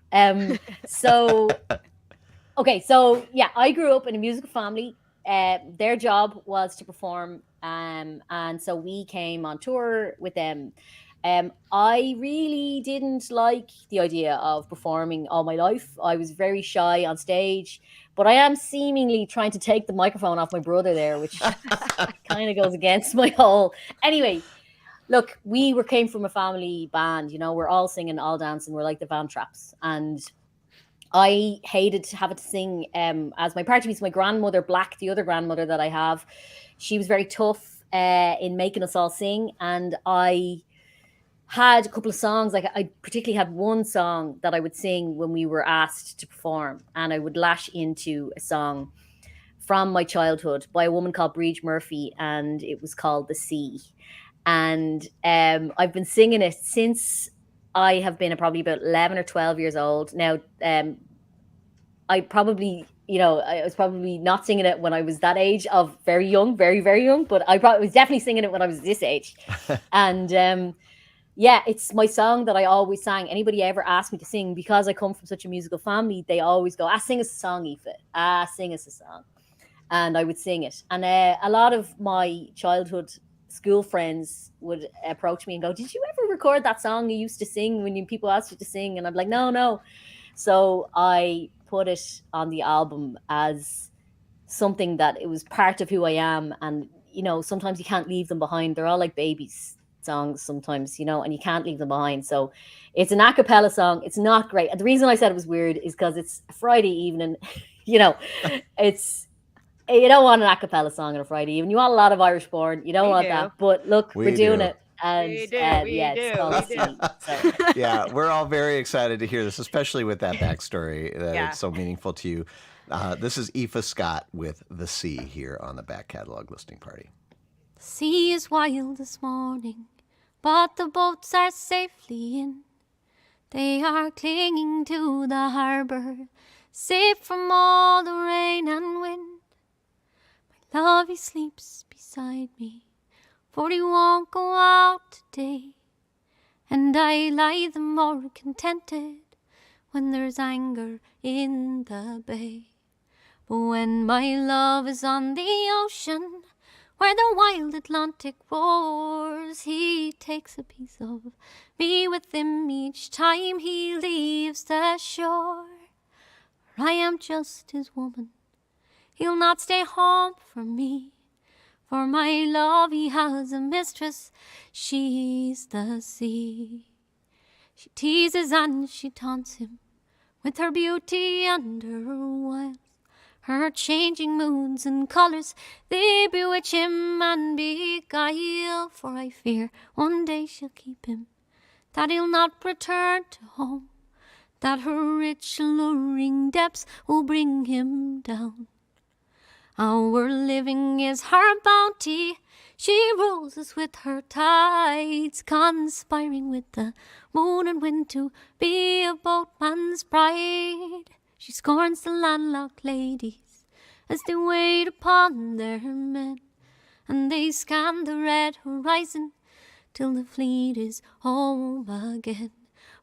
So Okay, so yeah, I grew up in a musical family. Their job was to perform, and so we came on tour with them. I really didn't like the idea of performing all my life. I was very shy on stage, but I am seemingly trying to take the microphone off my brother there, which kind of goes against my whole. Anyway, look, we were came from a family band. We're all singing, all dancing. We're like the Van Traps, and I hated to have to sing as my partner means my grandmother, Black, the other grandmother that I have. She was very tough in making us all sing. And I had a couple of songs. Like I particularly had one song that I would sing when we were asked to perform. And I would lash into a song from my childhood by a woman called Bridge Murphy. And it was called The Sea. And I've been singing it since I have been probably about 11 or 12 years old. Now, I probably, I was probably not singing it when I was that age of very young, very, very young, but I probably was definitely singing it when I was this age. And yeah, it's my song that I always sang. Anybody ever asked me to sing, because I come from such a musical family, they always go, sing us a song, Aoife. Sing us a song. And I would sing it. And a lot of my childhood school friends would approach me and go, did you ever record that song you used to sing when people asked you to sing? And I'm like, no, no. So I put it on the album as something that it was part of who I am. And, sometimes you can't leave them behind. They're all like babies songs sometimes, and you can't leave them behind. So it's an a cappella song. It's not great. And the reason I said it was weird is because it's a Friday evening, it's, you don't want an a cappella song on a Friday evening. You want a lot of Irish born. You don't We want do. that. But look, We we're doing do. it. And We do. yeah, We it's do. called We The do. Sea. So Yeah, we're all very excited to hear this, especially with that backstory that Yeah. it's so meaningful to you. This is Aoife Scott with The Sea here on the Back Catalog Listening Party. The sea is wild this morning, but the boats are safely in. They are clinging to the harbor, safe from all the rain and wind. My love, he sleeps beside me, for he won't go out today. And I lie the more contented when there's anger in the bay. But when my love is on the ocean, where the wild Atlantic roars, he takes a piece of me with him each time he leaves the shore. For I am just his woman, he'll not stay home for me. For my love, he has a mistress, she's the sea. She teases and she taunts him with her beauty and her wiles. Her changing moods and colours, they bewitch him and beguile. For I fear one day she'll keep him, that he'll not return to home, that her rich alluring depths will bring him down. Our living is her bounty, she rules us with her tides, conspiring with the moon and wind to be a boatman's bride. She scorns the landlocked ladies as they wait upon their men, and they scan the red horizon till the fleet is home again.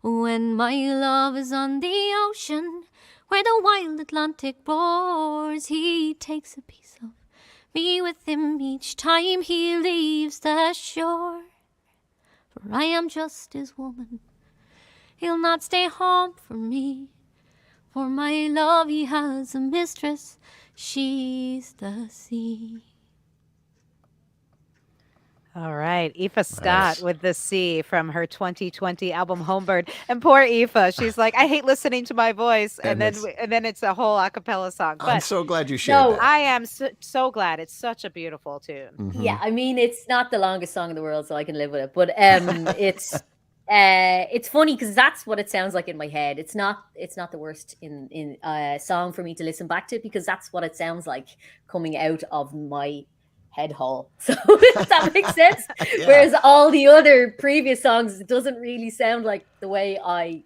When my love is on the ocean, where the wild Atlantic roars, he takes a piece of me with him each time he leaves the shore. For I am just his woman, he'll not stay home for me. For my love, he has a mistress, she's the sea. All right, Aoife Scott Nice. with The Sea from her 2020 album Homebird. And poor Aoife, she's like, I hate listening to my voice, and And then it's, and then it's a whole a cappella song. I'm But so glad you shared no, that. I am so glad. It's such a beautiful tune. Mhm. yeah, I mean, it's not the longest song in the world, so I can live with it. But it's funny because that's what it sounds like in my head. It's not the worst in song for me to listen back to, because that's what it sounds like coming out of my head hole. So if that makes sense. Yeah. Whereas all the other previous songs, it doesn't really sound like the way I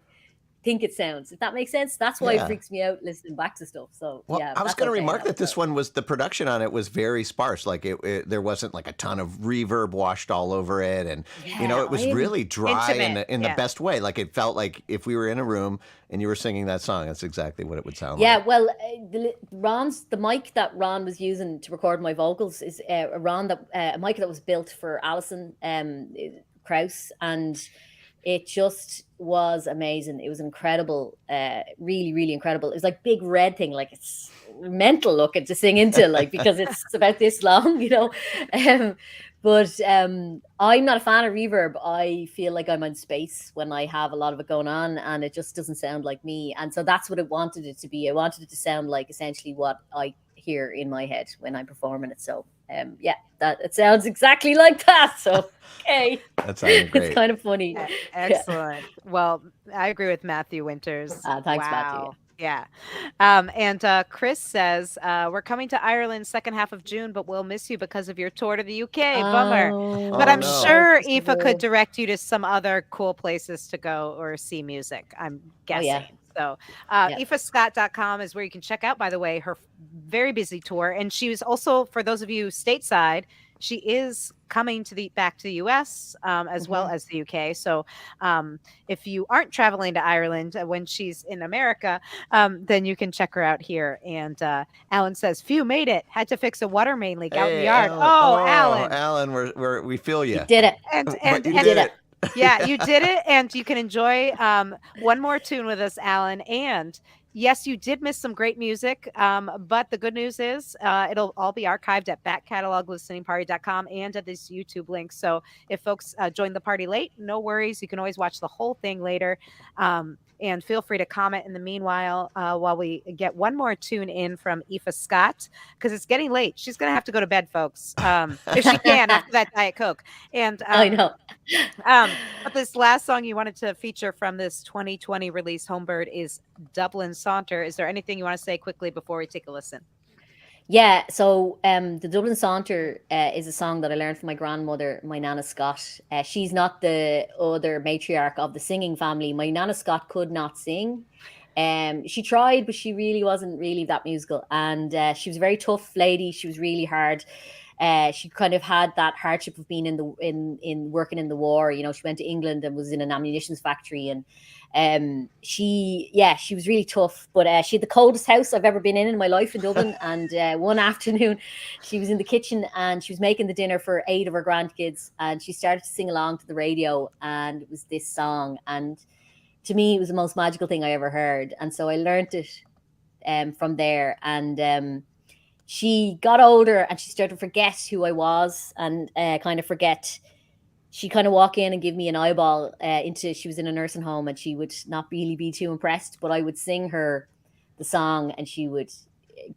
think it sounds. If that makes sense, that's why it freaks me out listening back to stuff. So Well, yeah, I was that's going to okay. remark that this one was the production on it was very sparse. Like there wasn't like a ton of reverb washed all over it, and it was really dry in the best way. Like it felt like if we were in a room and you were singing that song, that's exactly what it would sound like. Yeah, well, the mic that Ron was using to record my vocals is a mic that was built for Alison Krauss, and it just was amazing. It was incredible, really, really incredible. It was like big red thing, like it's mental looking to sing into, like because it's about this long, But I'm not a fan of reverb. I feel like I'm in space when I have a lot of it going on, and it just doesn't sound like me. And so that's what I wanted it to be. I wanted it to sound like essentially what I hear in my head when I'm performing it. So that it sounds exactly like that. So okay, that sounds great. It's kind of funny. Excellent. Well, I agree with Matthew Winters. Thanks, Matthew. Yeah. And Chris says, we're coming to Ireland second half of June, but we'll miss you because of your tour to the UK. Bummer. But I'm sure Aoife could direct you to some other cool places to go or see music, I'm guessing. Yeah. So aoifescott.com is where you can check out, by the way, her very busy tour. And she was also, for those of you stateside, she is coming back to the US as well as the UK. So if you aren't traveling to Ireland when she's in America, then you can check her out here. And Alan says, "Phew, made it. Had to fix a water main leak out in the yard." Alan. Alan. Alan, we feel you. You did it. And you did it. Yeah, you did it. And you can enjoy one more tune with us, Alan. And yes, you did miss some great music, but the good news is it'll all be archived at backcataloglisteningparty.com and at this YouTube link. So if folks join the party late, no worries. You can always watch the whole thing later. And feel free to comment in the meanwhile while we get one more tune in from Aoife Scott, because it's getting late. She's going to have to go to bed, folks, if she can after that Diet Coke. And I know. But this last song you wanted to feature from this 2020 release, Homebird, is Dublin Saunter. Is there anything you want to say quickly before we take a listen? Yeah, so the Dublin Saunter is a song that I learned from my grandmother, my Nana Scott. She's not the other matriarch of the singing family. My Nana Scott could not sing. She tried, but she really wasn't really that musical. And she was a very tough lady. She was really hard. She kind of had that hardship of being in working in the war. She went to England and was in an ammunition factory, and she was really tough. But she had the coldest house I've ever been in my life in Dublin. And one afternoon, she was in the kitchen and she was making the dinner for 8 of her grandkids, and she started to sing along to the radio, and it was this song. And to me, it was the most magical thing I ever heard. And so I learned it from there. And she got older and she started to forget who I was and kind of forget. She kind of walk in and give me an eyeball she was in a nursing home, and she would not really be too impressed, but I would sing her the song and she would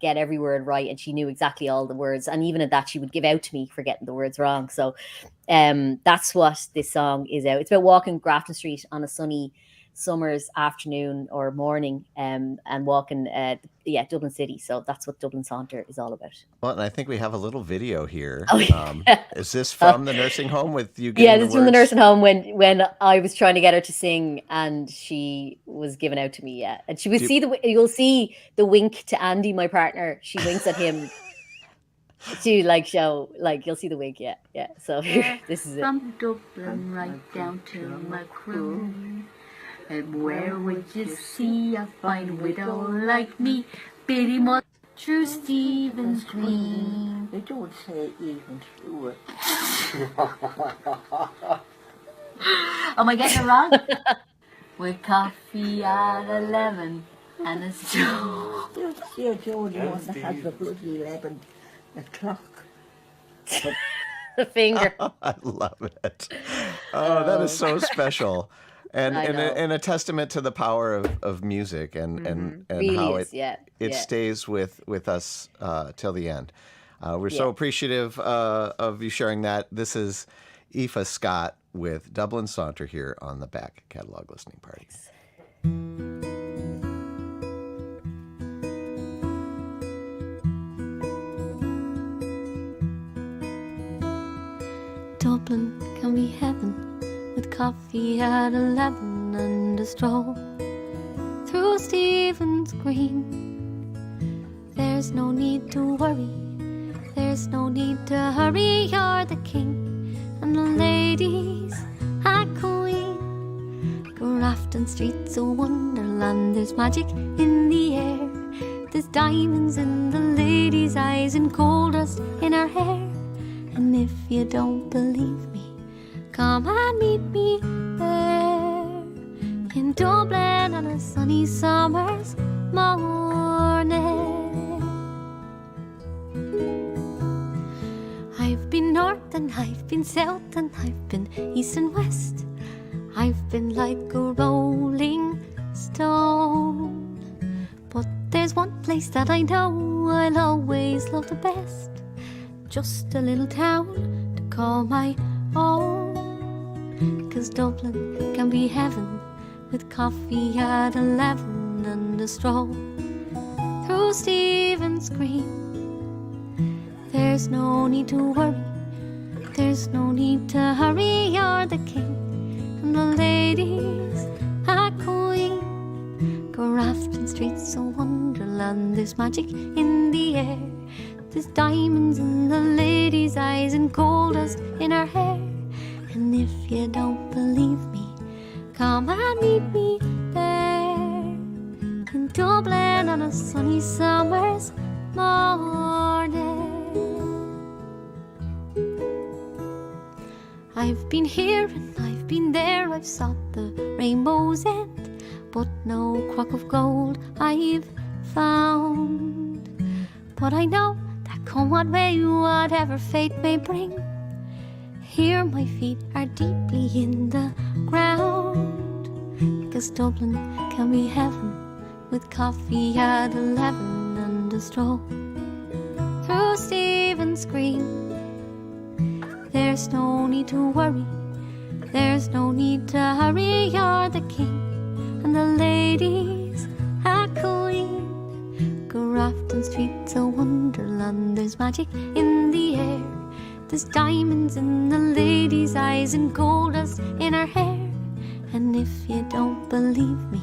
get every word right, and she knew exactly all the words. And even at that, she would give out to me for getting the words wrong. So that's what this song is out. It's about walking Grafton Street on a sunny summer's afternoon or morning and walking Dublin City. So that's what Dublin Saunter is all about. Well, and I think we have a little video here. Oh, is this from the nursing home with you? This is from the nursing home when I was trying to get her to sing and she was given out to me. Yeah, and she would you'll see the wink to Andy, my partner. She winks at him to show, you'll see the wink. Yeah. So this is it. From Dublin right down to Macroom. And where would you see a fine widow like me? Biddy much through Stephen's Green. They don't say even through it. Am I getting it wrong? With coffee at 11 and a stew. Yeah, George, the one that has the bloody 11 o'clock. The finger. I love it. Oh, that is so special. And a testament to the power of music and really how it stays with us till the end. We're so appreciative of you sharing that. This is Aoife Scott with Dublin Saunter here on the Back Catalog Listening Party. Dublin can be heaven with coffee at 11 and a stroll through Stephen's Green. There's no need to worry, there's no need to hurry, you're the king, and the ladies are queen. Grafton Street's a wonderland, there's magic in the air. There's diamonds in the lady's eyes and gold dust in her hair. And if you don't believe me, come and meet me there in Dublin on a sunny summer's morning. I've been north and I've been south and I've been east and west. I've been like a rolling stone. But there's one place that I know I'll always love the best. Just a little town to call my own. 'Cause Dublin can be heaven with coffee at 11 and a stroll through Stephen's Green. There's no need to worry, there's no need to hurry, you're the king, and the ladies are queen. Grafton Street's a wonderland, there's magic in the air. There's diamonds in the lady's eyes and gold dust in her hair. And if you don't believe me, come and meet me there in Dublin on a sunny summer's morning. I've been here and I've been there, I've sought the rainbow's end, but no crock of gold I've found. But I know that come what may, whatever fate may bring, here my feet are deeply in the ground. 'Cause Dublin can be heaven with coffee at 11 and a stroll through Stephen's Green. There's no need to worry, there's no need to hurry, you're the king, and the ladies are queen. Grafton Street's a wonderland, there's magic in the air. There's diamonds in the lady's eyes and gold dust in her hair. And if you don't believe me,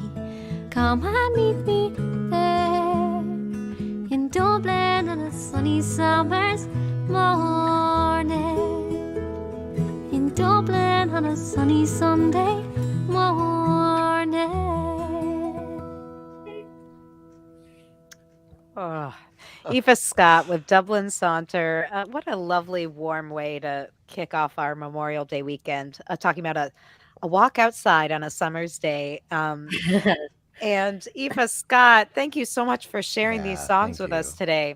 come and meet me there in Dublin on a sunny summer's morning. In Dublin on a sunny Sunday morning. Oh, Aoife Scott with Dublin Saunter. What a lovely, warm way to kick off our Memorial Day weekend. Talking about a walk outside on a summer's day. And Aoife Scott, thank you so much for sharing these Yeah, songs thank with us you. today.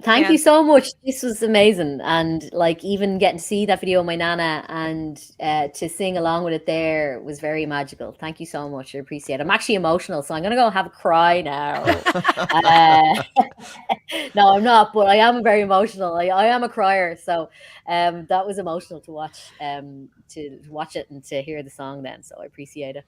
Thank you And so much. This was amazing. And like even getting to see that video of my nana and to sing along with it there was very magical. Thank you so much. I appreciate it. I'm actually emotional, so I'm going to go have a cry now. No, I'm not, but I am very emotional. I am a crier. So that was emotional to watch it and to hear the song then. So I appreciate it.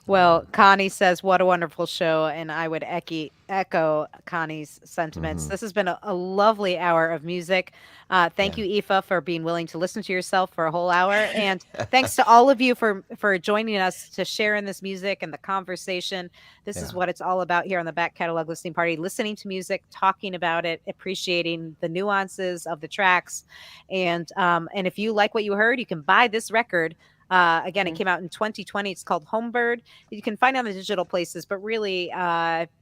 well, Connie says, what a wonderful show. And I would echo Connie's sentiments. This has been a lovely hour of music. Thank Yeah. you, Aoife, for being willing to listen to yourself for a whole hour. And thanks to all of you for joining us to share in this music and the conversation. This is Yeah. what it's all about here on the Back Catalog Listening Party, listening to music, talking about it, appreciating the nuances of the tracks. And if you like what you heard, you can buy this record. Again, it came out in 2020. It's called Homebird. You can find it on the digital places, but really,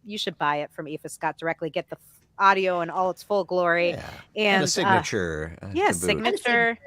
you should buy it from Aoife Scott directly. Get the audio in all its full glory, Yeah. and a signature. yeah, to boot. signature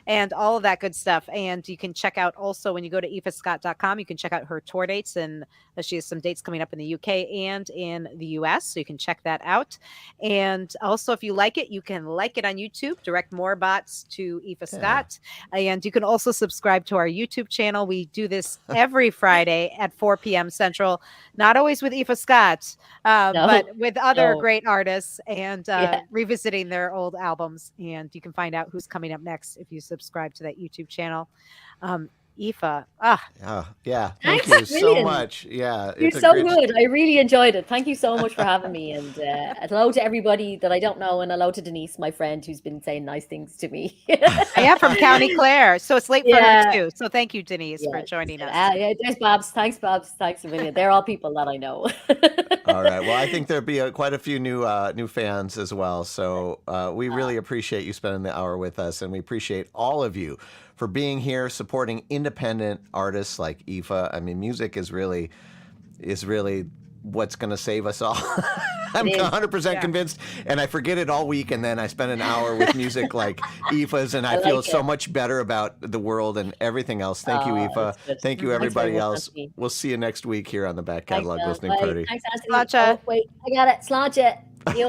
and all of that good stuff. And you can check out also when you go to aoifescott.com, you can check out her tour dates. And she has some dates coming up in the UK and in the US. So you can check that out. And also, if you like it, you can like it on YouTube, direct more bots to Aoife Scott. And you can also subscribe to our YouTube channel. We do this every Friday at 4 p.m. Central, not always with Aoife Scott, but with other great artists and revisiting their old albums. And you can find out who's coming up next if you subscribe to that YouTube channel. Aoife. Ah, Oh, yeah. Thank Thanks you a so million. much. Yeah, You're it's a so great. good. I really enjoyed it. Thank you so much for having me. And hello to everybody that I don't know, and hello to Denise, my friend, who's been saying nice things to me. I am from County Clare, so it's late for her Yeah, too. So thank you, Denise, for yes. joining us. Yeah, there's Babs. Thanks, Babs. Thanks a million. They're all people that I know. All right. Well, I think there'll be quite a few new fans as well. So we really appreciate you spending the hour with us, and we appreciate all of you for being here, supporting independent artists like Aoife. I mean, music is really what's going to save us all. I'm It is. 100% Yeah. convinced, and I forget it all week, and then I spend an hour with music like Aoife's, and I I like feel so it. much better about the world and everything else. Thank you, Aoife. It's good. Thank you, Thanks very everybody much, else. Anthony. We'll see you next week here on the Back Thanks, Catalog Listening bye. Party. Thanks, Anthony. Sláinte. Oh, wait, I got it. Sláinte. You